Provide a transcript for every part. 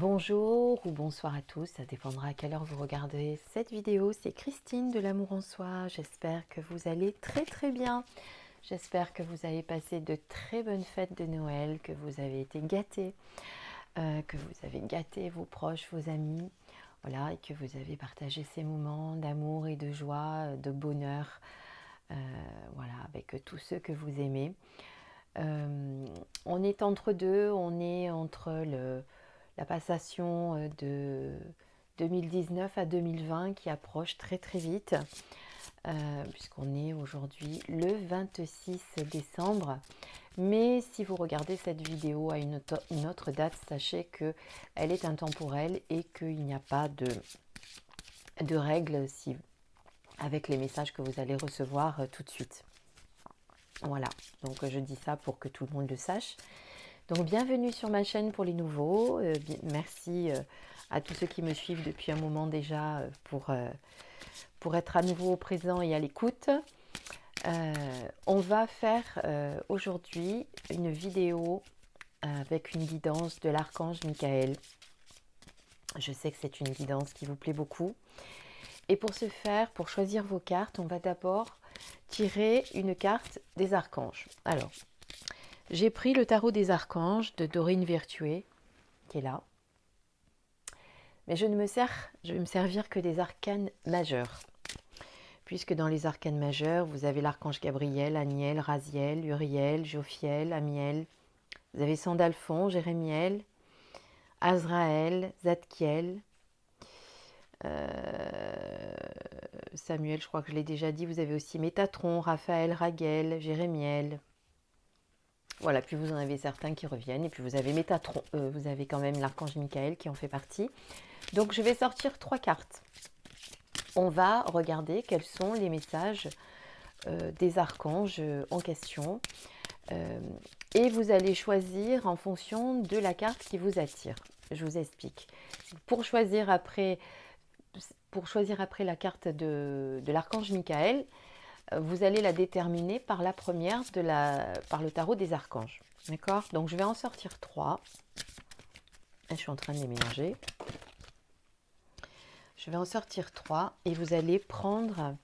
Bonjour ou bonsoir à tous, ça dépendra à quelle heure vous regardez cette vidéo. C'est Christine de l'Amour en Soi. J'espère que vous allez très bien. J'espère que vous avez passé de très bonnes fêtes de Noël, que vous avez été gâtés, que vous avez gâté vos proches, vos amis, voilà, et que vous avez partagé ces moments d'amour et de joie, de bonheur, voilà, avec tous ceux que vous aimez. On est entre deux, on est entre la passation de 2019 à 2020 qui approche très vite, puisqu'on est aujourd'hui le 26 décembre. Mais si vous regardez cette vidéo à une autre date, sachez qu'elle est intemporelle et qu'il n'y a pas de règles avec les messages que vous allez recevoir tout de suite. Voilà, donc je dis ça pour que tout le monde le sache. Donc bienvenue sur ma chaîne pour les nouveaux. Merci à tous ceux qui me suivent depuis un moment déjà pour être à nouveau présent et à l'écoute. On va faire aujourd'hui une vidéo avec une guidance de l'archange Michael. Je sais que c'est une guidance qui vous plaît beaucoup. Et pour ce faire, pour choisir vos cartes, on va d'abord tirer une carte des archanges. Alors, j'ai pris le tarot des archanges de Dorine Virtué, qui est là. Mais je vais me servir que des arcanes majeurs. Puisque dans les arcanes majeurs, vous avez l'archange Gabriel, Aniel, Raziel, Uriel, Jophiel, Amiel. Vous avez Sandalphon, Jérémiel, Azraël, Zadkiel, Samuel, je crois que je l'ai déjà dit. Vous avez aussi Métatron, Raphaël, Raguel, Jérémiel. Voilà, puis vous en avez certains qui reviennent. Et puis vous avez Métatron, vous avez quand même l'archange Michael qui en fait partie. Donc je vais sortir 3 cartes. On va regarder quels sont les messages des archanges en question. Et vous allez choisir en fonction de la carte qui vous attire. Je vous explique. Pour choisir après la carte de l'archange Michael, vous allez la déterminer par la première par le tarot des archanges. D'accord? Donc je vais en sortir 3. Je suis en train de les mélanger. Je vais en sortir 3 et vous allez prendre...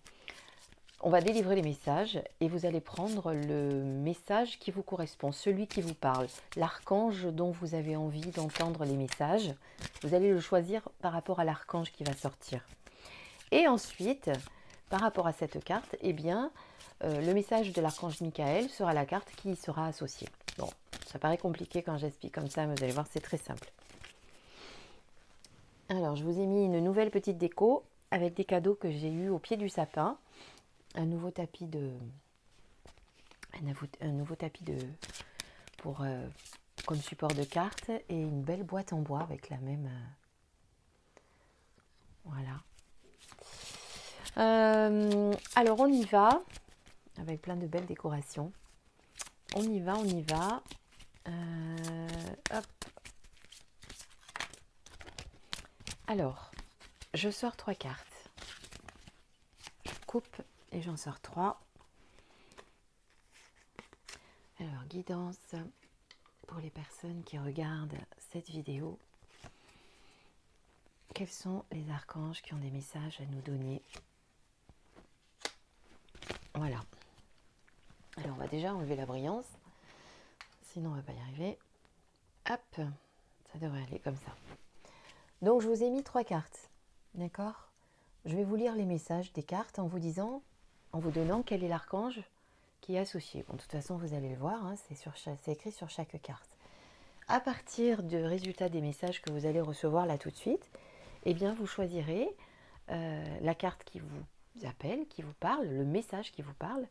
On va délivrer les messages et vous allez prendre le message qui vous correspond, celui qui vous parle, l'archange dont vous avez envie d'entendre les messages. Vous allez le choisir par rapport à l'archange qui va sortir. Et ensuite, par rapport à cette carte, eh bien, le message de l'archange Michael sera la carte qui y sera associée. Bon, ça paraît compliqué quand j'explique comme ça, mais vous allez voir, c'est très simple. Alors, je vous ai mis une nouvelle petite déco avec des cadeaux que j'ai eus au pied du sapin. Un nouveau tapis pour comme support de cartes et une belle boîte en bois avec la même voilà. Alors on y va avec plein de belles décorations. On y va. Hop. Alors, je sors 3 cartes. Je coupe et j'en sors 3. Alors, guidance pour les personnes qui regardent cette vidéo. Quels sont les archanges qui ont des messages à nous donner? Voilà. Alors, on va déjà enlever la brillance. Sinon, on ne va pas y arriver. Hop, ça devrait aller comme ça. Donc, je vous ai mis 3 cartes. D'accord? Je vais vous lire les messages des cartes en vous donnant quel est l'archange qui est associé. Bon, de toute façon, vous allez le voir, hein, c'est écrit sur chaque carte. À partir du résultat des messages que vous allez recevoir là tout de suite, eh bien, vous choisirez la carte qui vous appelle, qui vous parle, le message qui vous parle.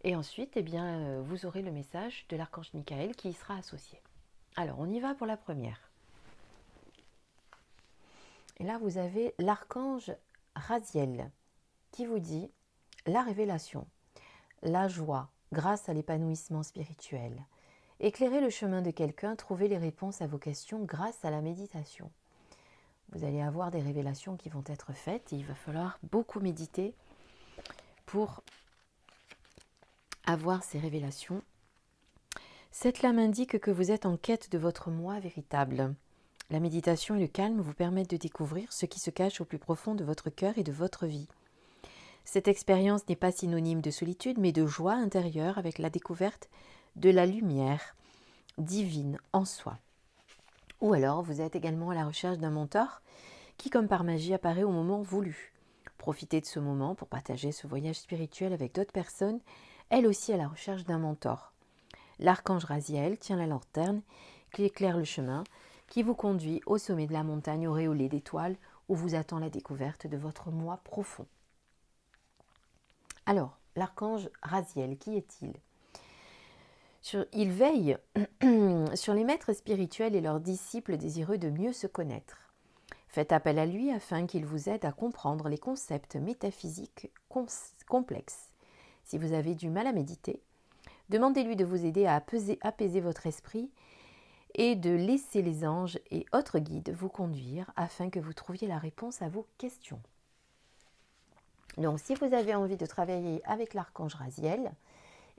Et ensuite, eh bien, vous aurez le message de l'archange Michael qui y sera associé. Alors, on y va pour la première. Et là, vous avez l'archange Raziel qui vous dit la révélation, la joie grâce à l'épanouissement spirituel. Éclairez le chemin de quelqu'un, trouvez les réponses à vos questions grâce à la méditation. Vous allez avoir des révélations qui vont être faites et il va falloir beaucoup méditer pour avoir ces révélations. Cette lame indique que vous êtes en quête de votre moi véritable. La méditation et le calme vous permettent de découvrir ce qui se cache au plus profond de votre cœur et de votre vie. Cette expérience n'est pas synonyme de solitude, mais de joie intérieure avec la découverte de la lumière divine en soi. Ou alors, vous êtes également à la recherche d'un mentor qui, comme par magie, apparaît au moment voulu. Profitez de ce moment pour partager ce voyage spirituel avec d'autres personnes, elles aussi à la recherche d'un mentor. L'archange Raziel tient la lanterne qui éclaire le chemin, qui vous conduit au sommet de la montagne auréolée d'étoiles où vous attend la découverte de votre moi profond. Alors, l'archange Raziel, qui est-il ? Il veille sur les maîtres spirituels et leurs disciples désireux de mieux se connaître. Faites appel à lui afin qu'il vous aide à comprendre les concepts métaphysiques complexes. Si vous avez du mal à méditer, demandez-lui de vous aider à apaiser votre esprit et de laisser les anges et autres guides vous conduire afin que vous trouviez la réponse à vos questions. Donc, si vous avez envie de travailler avec l'archange Raziel,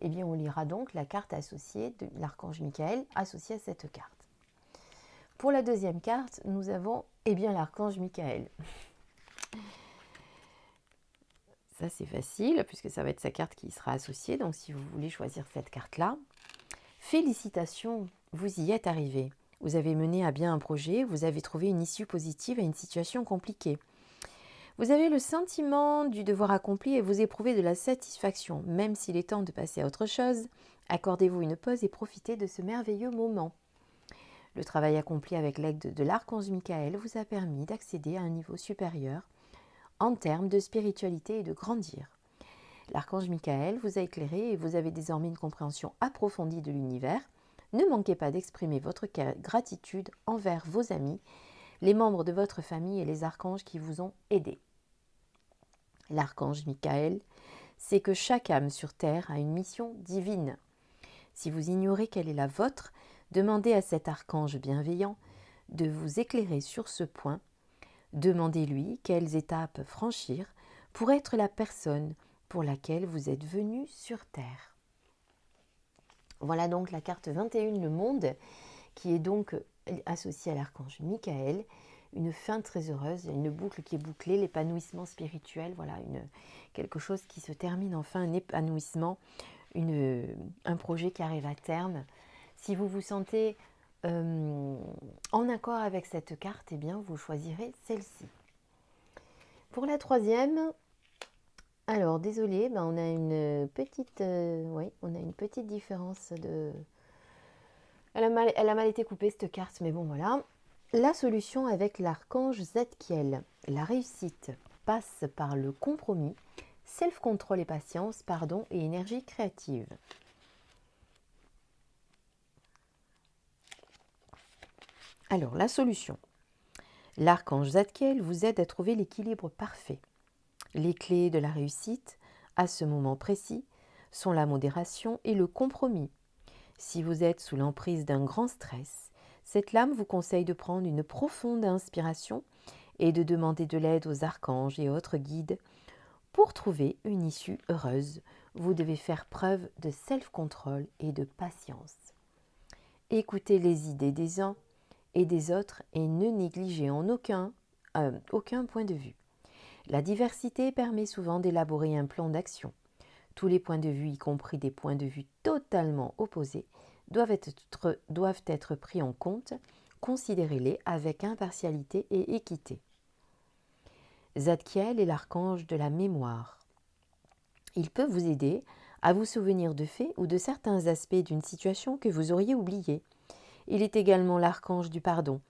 eh bien, on lira donc la carte associée de l'archange Michael associée à cette carte. Pour la deuxième carte, nous avons l'archange Michael. Ça, c'est facile puisque ça va être sa carte qui sera associée. Donc, si vous voulez choisir cette carte-là, félicitations, vous y êtes arrivé. Vous avez mené à bien un projet, vous avez trouvé une issue positive à une situation compliquée. Vous avez le sentiment du devoir accompli et vous éprouvez de la satisfaction. Même s'il est temps de passer à autre chose, accordez-vous une pause et profitez de ce merveilleux moment. Le travail accompli avec l'aide de l'archange Michael vous a permis d'accéder à un niveau supérieur en termes de spiritualité et de grandir. L'archange Michael vous a éclairé et vous avez désormais une compréhension approfondie de l'univers. Ne manquez pas d'exprimer votre gratitude envers vos amis, les membres de votre famille et les archanges qui vous ont aidé. L'archange Michael sait que chaque âme sur Terre a une mission divine. Si vous ignorez quelle est la vôtre, demandez à cet archange bienveillant de vous éclairer sur ce point. Demandez-lui quelles étapes franchir pour être la personne pour laquelle vous êtes venu sur Terre. Voilà donc la carte 21, le monde, qui est donc associée à l'archange Michael. Une fin très heureuse, une boucle qui est bouclée, l'épanouissement spirituel, voilà, quelque chose qui se termine enfin, un épanouissement, un projet qui arrive à terme. Si vous vous sentez en accord avec cette carte, eh bien, vous choisirez celle-ci. Pour la troisième, alors désolé, on a une petite différence de... Elle a mal été coupée cette carte, mais bon voilà. La solution avec l'archange Zadkiel. La réussite passe par le compromis, self-control et patience, pardon et énergie créative. Alors, la solution. L'archange Zadkiel vous aide à trouver l'équilibre parfait. Les clés de la réussite, à ce moment précis, sont la modération et le compromis. Si vous êtes sous l'emprise d'un grand stress, cette lame vous conseille de prendre une profonde inspiration et de demander de l'aide aux archanges et autres guides. Pour trouver une issue heureuse, vous devez faire preuve de self-control et de patience. Écoutez les idées des uns et des autres et ne négligez en aucun point de vue. La diversité permet souvent d'élaborer un plan d'action. Tous les points de vue, y compris des points de vue totalement opposés, doivent être pris en compte. Considérez-les avec impartialité et équité. Zadkiel est l'archange de la mémoire. Il peut vous aider à vous souvenir de faits ou de certains aspects d'une situation que vous auriez oubliés. Il est également l'archange du pardon.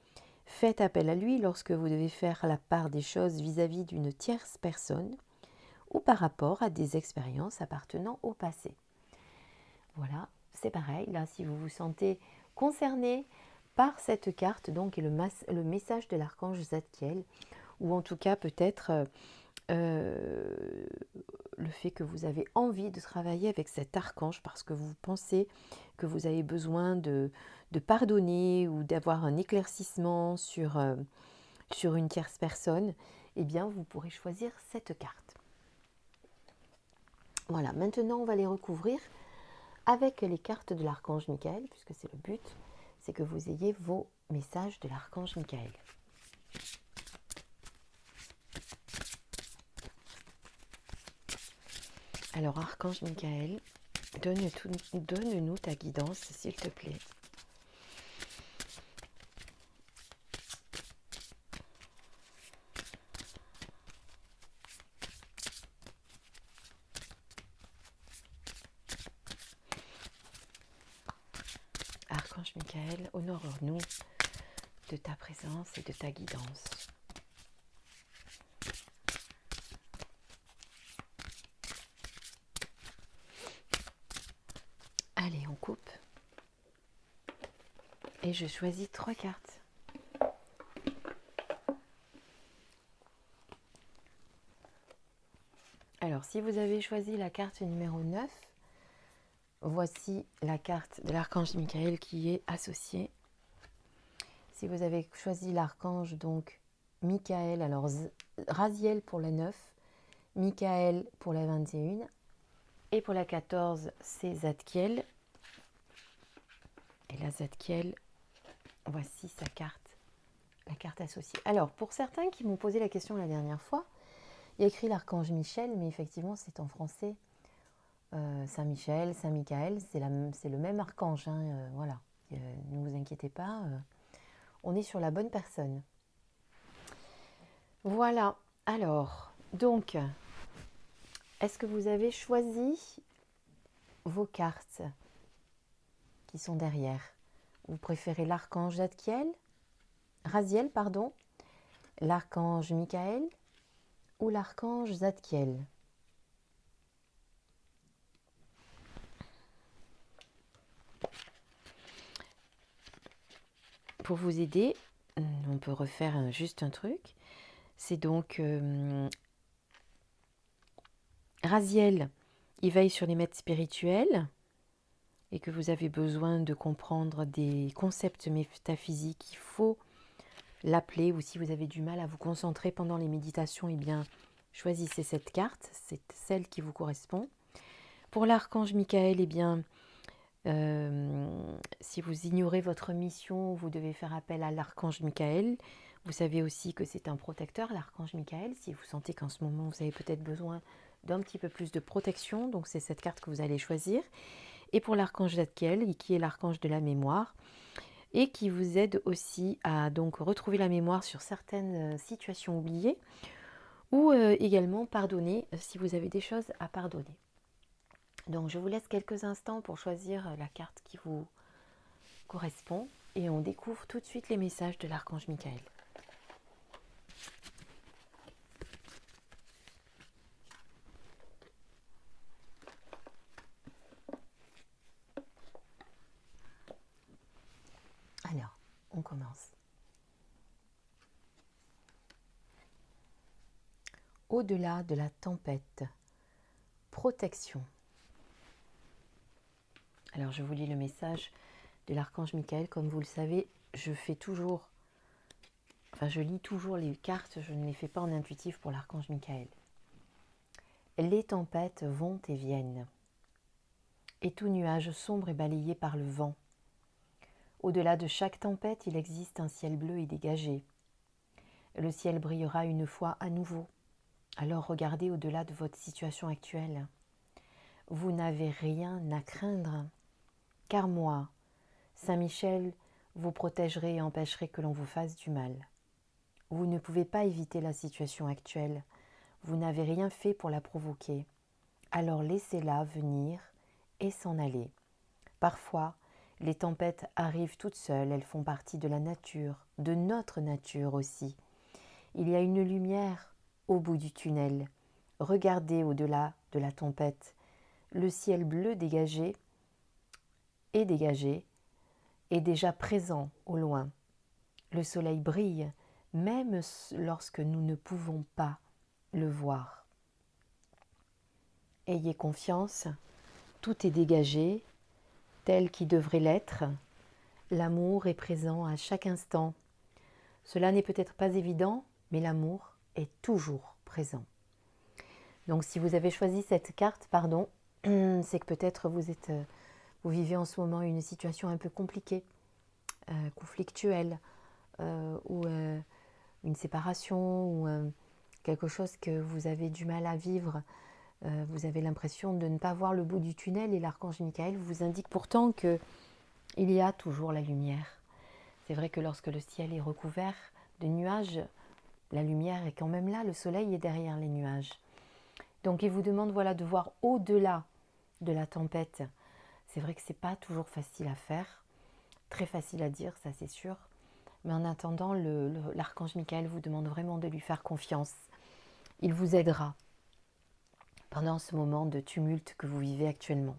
Faites appel à lui lorsque vous devez faire la part des choses vis-à-vis d'une tierce personne ou par rapport à des expériences appartenant au passé. Voilà, c'est pareil, là, si vous vous sentez concerné par cette carte, donc, et le message de l'archange Zadkiel, ou en tout cas peut-être le fait que vous avez envie de travailler avec cet archange parce que vous pensez que vous avez besoin de pardonner ou d'avoir un éclaircissement sur une tierce personne, eh bien vous pourrez choisir cette carte. Voilà, maintenant on va les recouvrir avec les cartes de l'archange Michael, puisque c'est le but, c'est que vous ayez vos message de l'archange Michael. Alors, archange Michael, donne-nous ta guidance, s'il te plaît. Archange Michael, honore-nous de ta présence et de ta guidance. Allez, on coupe. Et je choisis 3 cartes. Alors, si vous avez choisi la carte numéro 9, voici la carte de l'archange Michael qui est associée. Si vous avez choisi l'archange, donc Michael, alors Raziel pour la 9, Michael pour la 21, et pour la 14, c'est Zadkiel. Et la Zadkiel, voici sa carte, la carte associée. Alors, pour certains qui m'ont posé la question la dernière fois, il y a écrit l'archange Michel, mais effectivement, c'est en français. Saint-Michel, Saint-Michael, c'est le même archange. Voilà, ne vous inquiétez pas, on est sur la bonne personne. Voilà, alors, donc, est-ce que vous avez choisi vos cartes qui sont derrière? Vous préférez l'archange Raziel, l'archange Michael ou l'archange Zadkiel? Pour vous aider, on peut refaire juste un truc. C'est donc Raziel, il veille sur les maîtres spirituels et que vous avez besoin de comprendre des concepts métaphysiques, il faut l'appeler, ou si vous avez du mal à vous concentrer pendant les méditations, eh bien, choisissez cette carte, c'est celle qui vous correspond. Pour l'archange Michael, eh bien, si vous ignorez votre mission, vous devez faire appel à l'archange Michael. Vous savez aussi que c'est un protecteur, l'archange Michael, si vous sentez qu'en ce moment, vous avez peut-être besoin d'un petit peu plus de protection, donc c'est cette carte que vous allez choisir. Et pour l'archange Zadkiel, qui est l'archange de la mémoire, et qui vous aide aussi à donc retrouver la mémoire sur certaines situations oubliées, ou également pardonner si vous avez des choses à pardonner. Donc je vous laisse quelques instants pour choisir la carte qui vous correspond, et on découvre tout de suite les messages de l'archange Michael. Alors, on commence. Au-delà de la tempête, protection. Alors, je vous lis le message de l'archange Michael. Comme vous le savez, je lis toujours les cartes, je ne les fais pas en intuitif pour l'archange Michael. Les tempêtes vont et viennent, et tout nuage sombre est balayé par le vent. Au-delà de chaque tempête, il existe un ciel bleu et dégagé. Le ciel brillera une fois à nouveau. Alors regardez au-delà de votre situation actuelle. Vous n'avez rien à craindre, car moi, Saint Michel, vous protégerai et empêcherai que l'on vous fasse du mal. Vous ne pouvez pas éviter la situation actuelle. Vous n'avez rien fait pour la provoquer. Alors laissez-la venir et s'en aller. Parfois, les tempêtes arrivent toutes seules, elles font partie de la nature, de notre nature aussi. Il y a une lumière au bout du tunnel. Regardez au-delà de la tempête. Le ciel bleu dégagé est déjà présent au loin. Le soleil brille, même lorsque nous ne pouvons pas le voir. Ayez confiance, tout est dégagé, tel qu'il devrait l'être. L'amour est présent à chaque instant. Cela n'est peut-être pas évident, mais l'amour est toujours présent. Donc si vous avez choisi cette carte, c'est que peut-être vous vivez en ce moment une situation un peu compliquée. conflictuel, ou une séparation, ou quelque chose que vous avez du mal à vivre, vous avez l'impression de ne pas voir le bout du tunnel, et l'archange Michael vous indique pourtant qu'il y a toujours la lumière. C'est vrai que lorsque le ciel est recouvert de nuages, la lumière est quand même là, le soleil est derrière les nuages. Donc il vous demande de voir au-delà de la tempête. C'est vrai que ce n'est pas toujours facile à faire, très facile à dire, ça c'est sûr. Mais en attendant, l'archange Michael vous demande vraiment de lui faire confiance. Il vous aidera pendant ce moment de tumulte que vous vivez actuellement.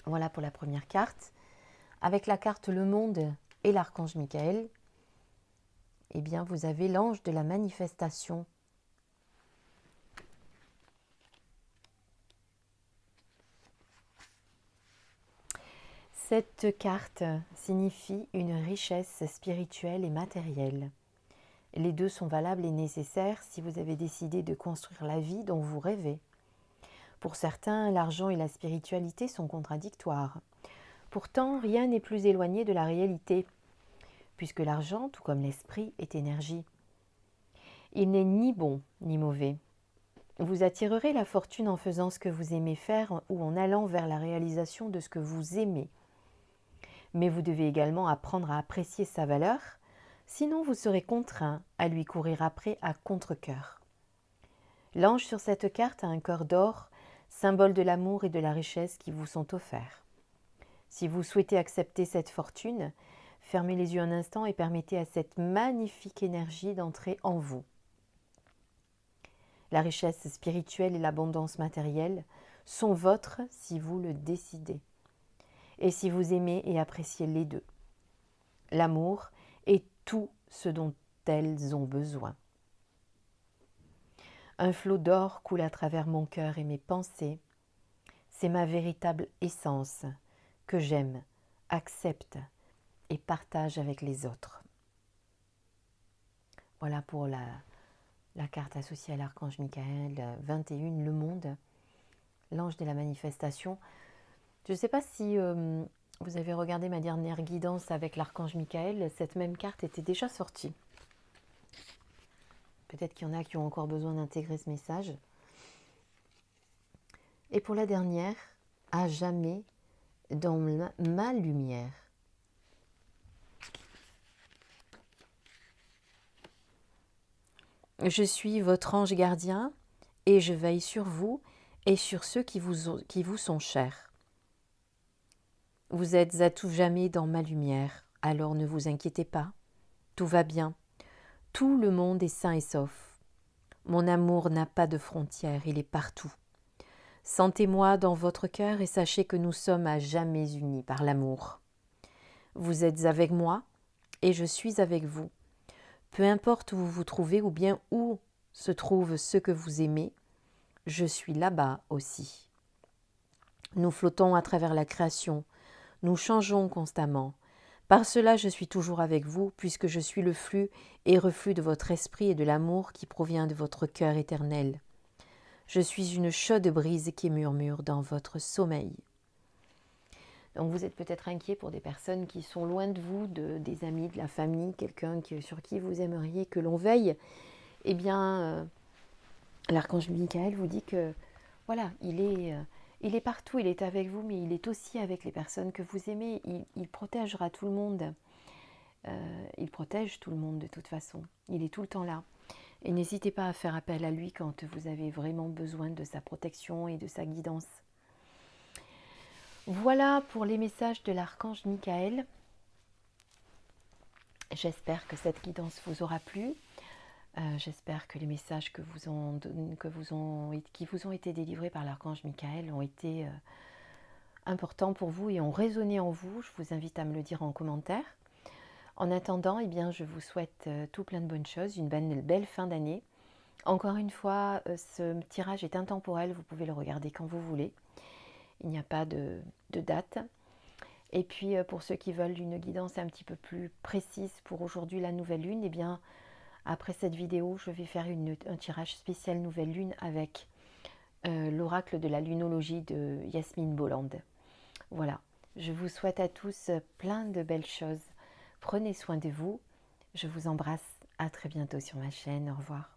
Voilà pour la première carte. Avec la carte Le Monde et l'archange Michael, eh bien vous avez l'ange de la manifestation. Cette carte signifie une richesse spirituelle et matérielle. Les deux sont valables et nécessaires si vous avez décidé de construire la vie dont vous rêvez. Pour certains, l'argent et la spiritualité sont contradictoires. Pourtant, rien n'est plus éloigné de la réalité, puisque l'argent, tout comme l'esprit, est énergie. Il n'est ni bon ni mauvais. Vous attirerez la fortune en faisant ce que vous aimez faire ou en allant vers la réalisation de ce que vous aimez. Mais vous devez également apprendre à apprécier sa valeur, sinon vous serez contraint à lui courir après à contre-cœur. L'ange sur cette carte a un cœur d'or, symbole de l'amour et de la richesse qui vous sont offerts. Si vous souhaitez accepter cette fortune, fermez les yeux un instant et permettez à cette magnifique énergie d'entrer en vous. La richesse spirituelle et l'abondance matérielle sont vôtres si vous le décidez. Et si vous aimez et appréciez les deux. L'amour est tout ce dont elles ont besoin. Un flot d'or coule à travers mon cœur et mes pensées. C'est ma véritable essence que j'aime, accepte et partage avec les autres. Voilà pour la carte associée à l'archange Michael, 21, le monde, l'ange de la manifestation. Je ne sais pas si vous avez regardé ma dernière guidance avec l'archange Michael, cette même carte était déjà sortie. Peut-être qu'il y en a qui ont encore besoin d'intégrer ce message. Et pour la dernière, à jamais dans ma lumière. Je suis votre ange gardien et je veille sur vous et sur ceux qui vous sont chers. Vous êtes à tout jamais dans ma lumière, alors ne vous inquiétez pas, tout va bien, tout le monde est sain et sauf. Mon amour n'a pas de frontières, il est partout. Sentez-moi dans votre cœur et sachez que nous sommes à jamais unis par l'amour. Vous êtes avec moi et je suis avec vous. Peu importe où vous vous trouvez ou bien où se trouvent ceux que vous aimez, je suis là-bas aussi. Nous flottons à travers la création, nous changeons constamment. Par cela, je suis toujours avec vous, puisque je suis le flux et reflux de votre esprit et de l'amour qui provient de votre cœur éternel. Je suis une chaude brise qui murmure dans votre sommeil. Donc vous êtes peut-être inquiet pour des personnes qui sont loin de vous, des amis, de la famille, quelqu'un sur qui vous aimeriez que l'on veille. Eh bien, l'archange Michael vous dit que voilà, il est partout, il est avec vous, mais il est aussi avec les personnes que vous aimez. Il protégera tout le monde. Il protège tout le monde de toute façon. Il est tout le temps là. Et n'hésitez pas à faire appel à lui quand vous avez vraiment besoin de sa protection et de sa guidance. Voilà pour les messages de l'archange Michael. J'espère que cette guidance vous aura plu. J'espère que les messages qui vous ont été délivrés par l'archange Michael ont été importants pour vous et ont résonné en vous. Je vous invite à me le dire en commentaire. En attendant, eh bien, je vous souhaite tout plein de bonnes choses, une belle fin d'année. Encore une fois, ce tirage est intemporel, vous pouvez le regarder quand vous voulez. Il n'y a pas de date. Et puis, pour ceux qui veulent une guidance un petit peu plus précise pour aujourd'hui, la nouvelle lune, eh bien, après cette vidéo, je vais faire un tirage spécial nouvelle lune avec l'oracle de la lunologie de Yasmine Bolland. Voilà, Je vous souhaite à tous plein de belles choses. Prenez soin de vous. Je vous embrasse. À très bientôt sur ma chaîne. Au revoir.